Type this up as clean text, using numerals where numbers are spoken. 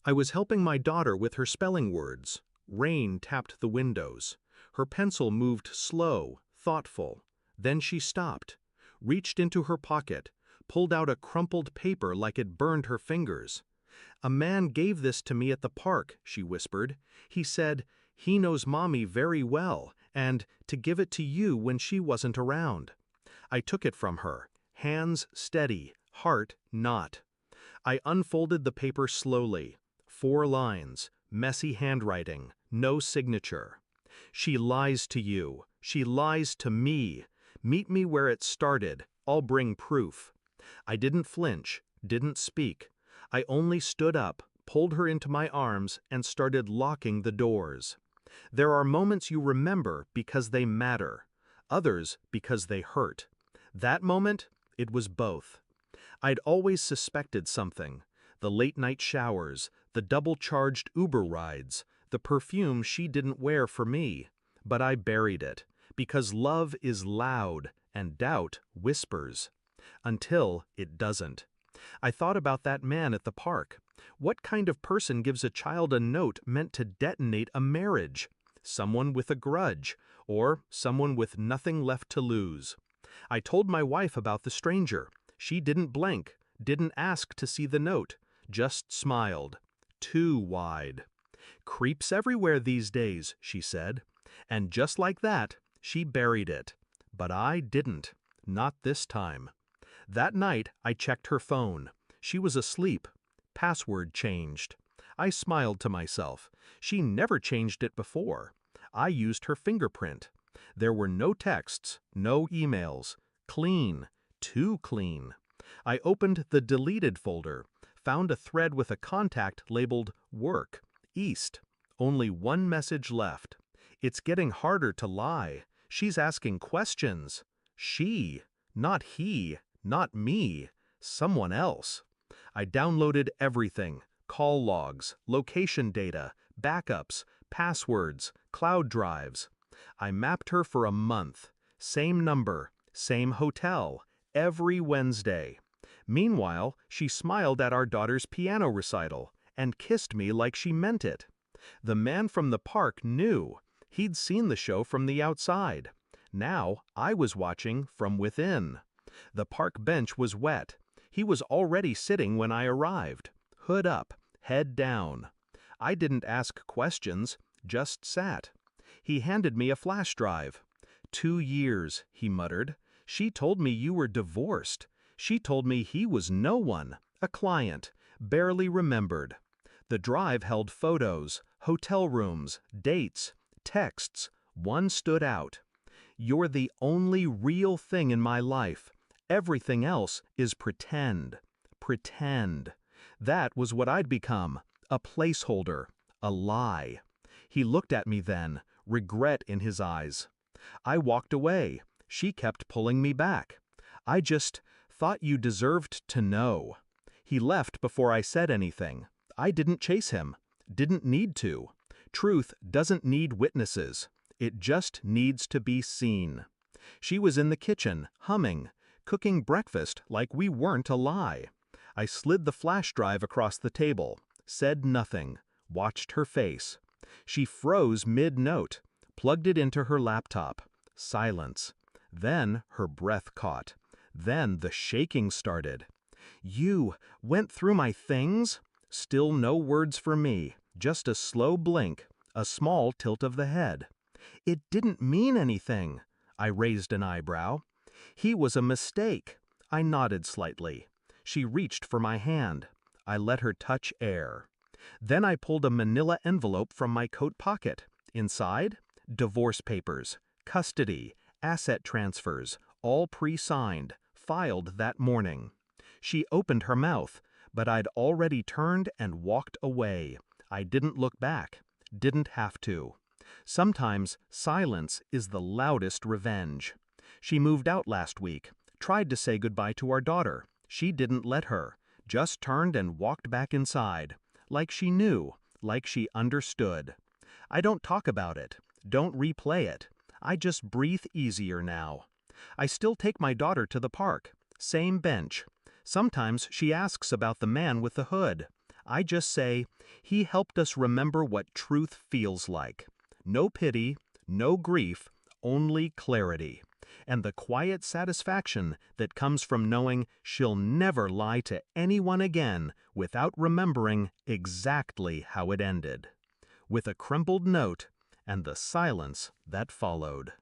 I was helping my daughter with her spelling words. Rain tapped the windows. Her pencil moved slow, thoughtful. Then she stopped, reached into her pocket, pulled out a crumpled paper like it burned her fingers. "A man gave this to me at the park," she whispered. "He said, he knows Mommy very well, and to give it to you when she wasn't around." I took it from her, hands steady, heart not. I unfolded the paper slowly. 4 lines, messy handwriting, no signature. "She lies to you. She lies to me. Meet me where it started. I'll bring proof." I didn't flinch, didn't speak. I only stood up, pulled her into my arms, and started locking the doors. There are moments you remember because they matter, others because they hurt. That moment, it was both. I'd always suspected something. The late-night showers, the double-charged Uber rides, the perfume she didn't wear for me. But I buried it, because love is loud and doubt whispers. Until it doesn't. I thought about that man at the park. What kind of person gives a child a note meant to detonate a marriage? Someone with a grudge, or someone with nothing left to lose. I told my wife about the stranger. She didn't blink, didn't ask to see the note, just smiled. Too wide. "Creeps everywhere these days," she said. And just like that, she buried it. But I didn't. Not this time. That night, I checked her phone. She was asleep. Password changed. I smiled to myself. She never changed it before. I used her fingerprint. There were no texts, no emails. Clean. Too clean. I opened the deleted folder, found a thread with a contact labeled Work, East. Only one message left. "It's getting harder to lie. She's asking questions." She, not he, not me, someone else. I downloaded everything: call logs, location data, backups, passwords, cloud drives. I mapped her for a month. Same number, same hotel, every Wednesday. Meanwhile, she smiled at our daughter's piano recital and kissed me like she meant it. The man from the park knew. He'd seen the show from the outside. Now I was watching from within. The park bench was wet. He was already sitting when I arrived. Hood up, head down. I didn't ask questions, just sat. He handed me a flash drive. "2 years," he muttered. "She told me you were divorced. She told me he was no one, a client, barely remembered." The drive held photos, hotel rooms, dates, texts. One stood out. "You're the only real thing in my life. Everything else is pretend." Pretend. That was what I'd become, a placeholder, a lie. He looked at me then, regret in his eyes. I walked away. She kept pulling me back. "I just thought you deserved to know." He left before I said anything. I didn't chase him. Didn't need to. Truth doesn't need witnesses. It just needs to be seen. She was in the kitchen, humming, cooking breakfast like we weren't a lie. I slid the flash drive across the table, said nothing, watched her face. She froze mid-note, plugged it into her laptop. Silence. Then her breath caught. Then the shaking started. "You went through my things?" Still no words for me, just a slow blink, a small tilt of the head. "It didn't mean anything." I raised an eyebrow. "He was a mistake." I nodded slightly. She reached for my hand. I let her touch air. Then I pulled a manila envelope from my coat pocket. Inside, divorce papers, custody, asset transfers, all pre-signed, filed that morning. She opened her mouth, but I'd already turned and walked away. I didn't look back. Didn't have to. Sometimes silence is the loudest revenge. She moved out last week, tried to say goodbye to our daughter. She didn't let her, just turned and walked back inside, like she knew, like she understood. I don't talk about it, don't replay it. I just breathe easier now. I still take my daughter to the park, same bench. Sometimes she asks about the man with the hood. I just say, he helped us remember what truth feels like. No pity, no grief, only clarity. And the quiet satisfaction that comes from knowing she'll never lie to anyone again without remembering exactly how it ended. With a crumpled note and the silence that followed.